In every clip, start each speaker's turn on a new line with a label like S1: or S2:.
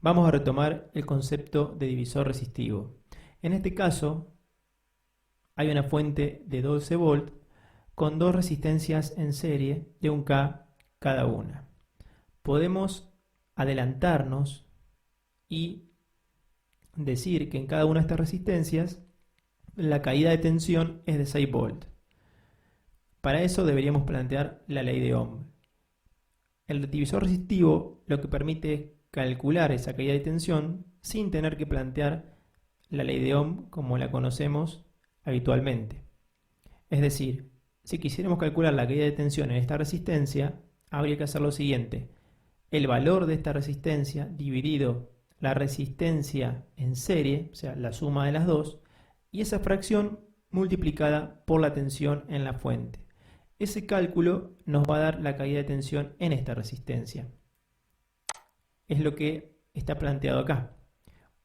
S1: Vamos a retomar el concepto de divisor resistivo. En este caso, hay una fuente de 12 volt con dos resistencias en serie de 1K cada una. Podemos adelantarnos y decir que en cada una de estas resistencias la caída de tensión es de 6 volt. Para eso deberíamos plantear la ley de Ohm. El divisor resistivo lo que permite es calcular esa caída de tensión sin tener que plantear la ley de Ohm como la conocemos habitualmente. Es decir, si quisiéramos calcular la caída de tensión en esta resistencia, habría que hacer lo siguiente: el valor de esta resistencia dividido la resistencia en serie, o sea, la suma de las dos, y esa fracción multiplicada por la tensión en la fuente. Ese cálculo nos va a dar la caída de tensión en esta resistencia. Es lo que está planteado acá.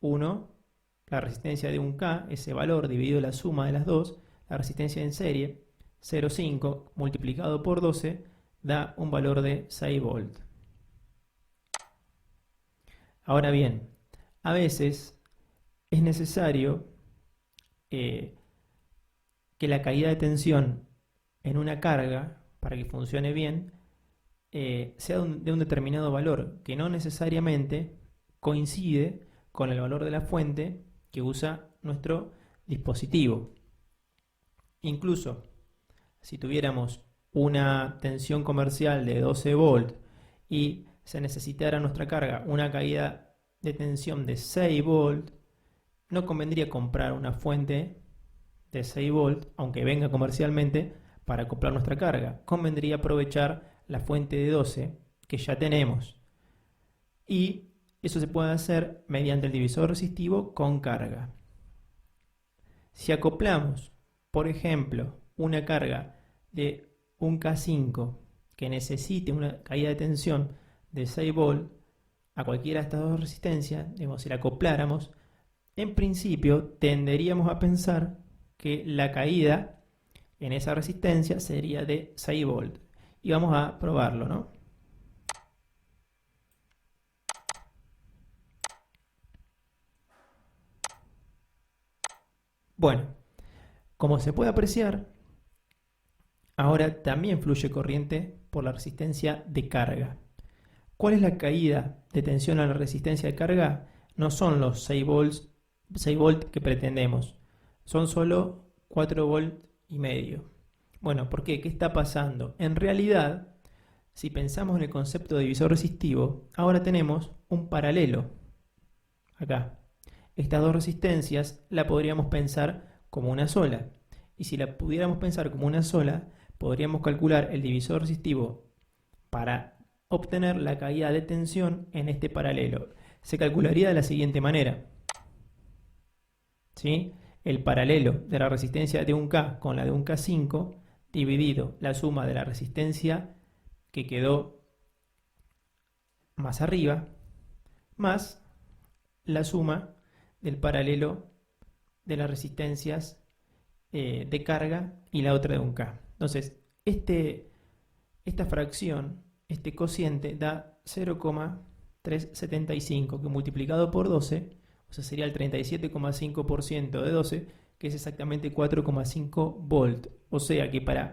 S1: 1, la resistencia de 1K, ese valor dividido la suma de las dos, la resistencia en serie, 0,5 multiplicado por 12, da un valor de 6 volt. Ahora bien, a veces es necesario que la caída de tensión en una carga, para que funcione bien, sea de un determinado valor, que no necesariamente coincide con el valor de la fuente que usa nuestro dispositivo. Incluso, si tuviéramos una tensión comercial de 12 volt y se necesitara nuestra carga una caída de tensión de 6 volt, no convendría comprar una fuente de 6 volt, aunque venga comercialmente, para acoplar nuestra carga. Convendría aprovechar la fuente de 12 que ya tenemos. Y eso se puede hacer mediante el divisor resistivo con carga. Si acoplamos, por ejemplo, una carga de 1K5 que necesite una caída de tensión de 6 volt a cualquiera de estas dos resistencias, digamos, si la acopláramos, en principio tenderíamos a pensar que la caída en esa resistencia sería de 6 volt. Y vamos a probarlo, ¿no? Bueno, como se puede apreciar, ahora también fluye corriente por la resistencia de carga. ¿Cuál es la caída de tensión a la resistencia de carga? No son los 6 volt que pretendemos, son solo 4 volt y medio. Bueno, ¿por qué? ¿Qué está pasando? En realidad, si pensamos en el concepto de divisor resistivo, ahora tenemos un paralelo acá. Estas dos resistencias la podríamos pensar como una sola. Y si la pudiéramos pensar como una sola, podríamos calcular el divisor resistivo para obtener la caída de tensión en este paralelo. Se calcularía de la siguiente manera. ¿Sí? El paralelo de la resistencia de 1K con la de 1K5 dividido la suma de la resistencia que quedó más arriba más la suma del paralelo de las resistencias de carga y la otra de 1K. Entonces, esta fracción, este cociente da 0,375 que multiplicado por 12, o sea, sería el 37,5% de 12, que es exactamente 4,5 volt. O sea que para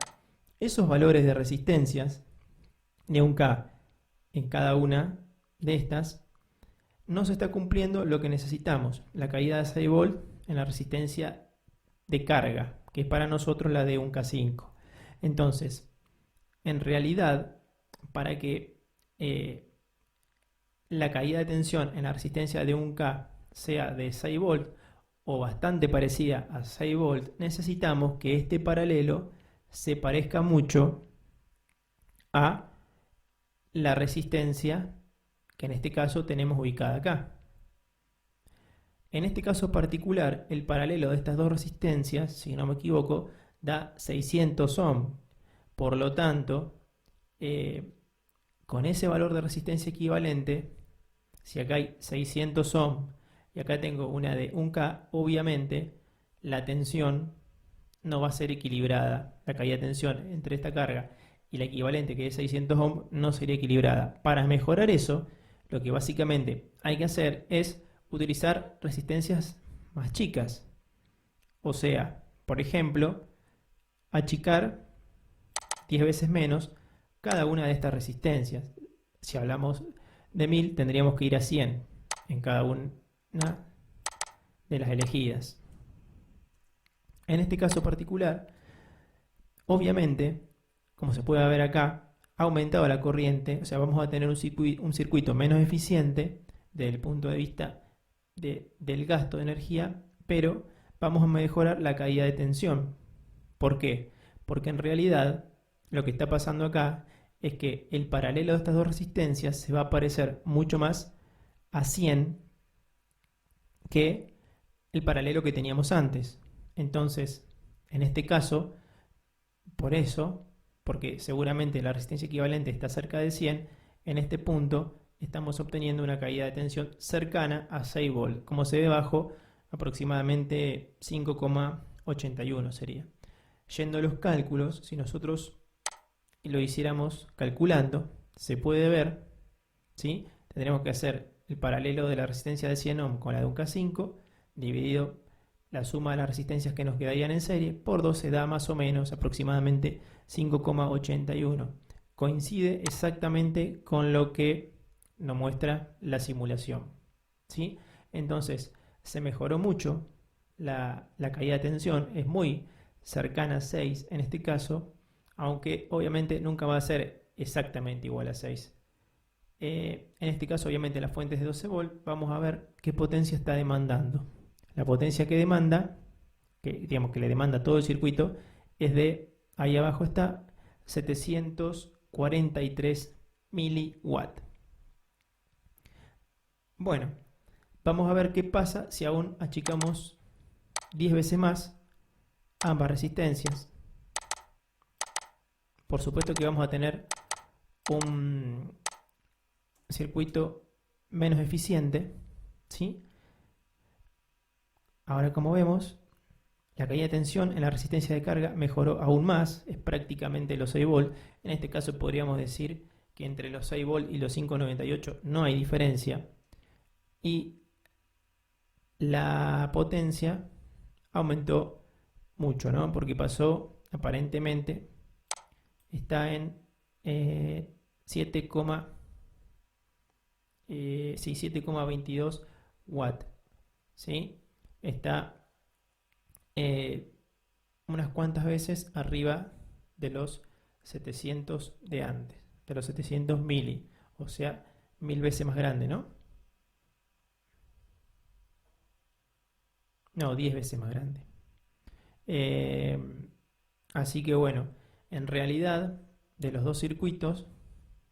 S1: esos valores de resistencias de 1K en cada una de estas, no se está cumpliendo lo que necesitamos, la caída de 6 volt en la resistencia de carga, que es para nosotros la de 1K5. Entonces, en realidad, para que la caída de tensión en la resistencia de 1K sea de 6 volt o bastante parecida a 6 volt, necesitamos que este paralelo se parezca mucho a la resistencia que en este caso tenemos ubicada acá. En este caso particular, el paralelo de estas dos resistencias, si no me equivoco, da 600 ohm. Por lo tanto, con ese valor de resistencia equivalente, si acá hay 600 ohm y acá tengo una de 1K, obviamente la tensión no va a ser equilibrada. La caída de tensión entre esta carga y la equivalente, que es 600 ohm, no sería equilibrada. Para mejorar eso, lo que básicamente hay que hacer es utilizar resistencias más chicas. O sea, por ejemplo, achicar 10 veces menos cada una de estas resistencias. Si hablamos de 1000, tendríamos que ir a 100 en cada una de las elegidas. En este caso particular, obviamente, como se puede ver acá, ha aumentado la corriente, o sea, vamos a tener un circuito menos eficiente desde el punto de vista del gasto de energía, pero vamos a mejorar la caída de tensión. ¿Por qué? Porque en realidad lo que está pasando acá es que el paralelo de estas dos resistencias se va a parecer mucho más a 100 que el paralelo que teníamos antes. Entonces, en este caso, por eso, porque seguramente la resistencia equivalente está cerca de 100, en este punto estamos obteniendo una caída de tensión cercana a 6 volt. Como se ve abajo, aproximadamente 5,81 sería. Yendo a los cálculos, si nosotros lo hiciéramos calculando, se puede ver, ¿sí? Tendremos que hacer el paralelo de la resistencia de 100 ohm con la de un K5, dividido la suma de las resistencias que nos quedarían en serie, por 12 da más o menos aproximadamente 5,81. Coincide exactamente con lo que nos muestra la simulación, ¿sí? Entonces, se mejoró mucho la caída de tensión, es muy cercana a 6 en este caso, aunque obviamente nunca va a ser exactamente igual a 6. En este caso, obviamente, la fuente es de 12 volt. Vamos a ver qué potencia está demandando. La potencia que demanda, digamos que le demanda todo el circuito, es de, ahí abajo está, 743 miliwatt. Bueno, vamos a ver qué pasa si aún achicamos 10 veces más ambas resistencias. Por supuesto que vamos a tener un circuito menos eficiente, ¿sí? Ahora, como vemos, la caída de tensión en la resistencia de carga mejoró aún más, es prácticamente los 6 volt. En este caso podríamos decir que entre los 6 volt y los 5,98 no hay diferencia. Y la potencia aumentó mucho, ¿no? Porque pasó, aparentemente, está en 7,22 watts, ¿sí? Está unas cuantas veces arriba de los 700 de antes, de los 700 mili, o sea, 1000 veces más grande, ¿no? No, 10 veces más grande. Así que bueno, en realidad, de los dos circuitos,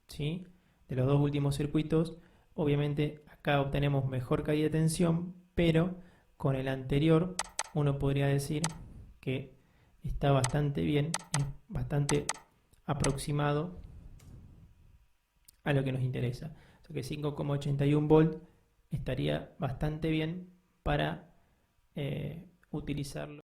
S1: ¿sí? De los dos últimos circuitos, obviamente acá obtenemos mejor caída de tensión, pero con el anterior uno podría decir que está bastante bien, es bastante aproximado a lo que nos interesa. O sea que 5,81 volt estaría bastante bien para utilizarlo.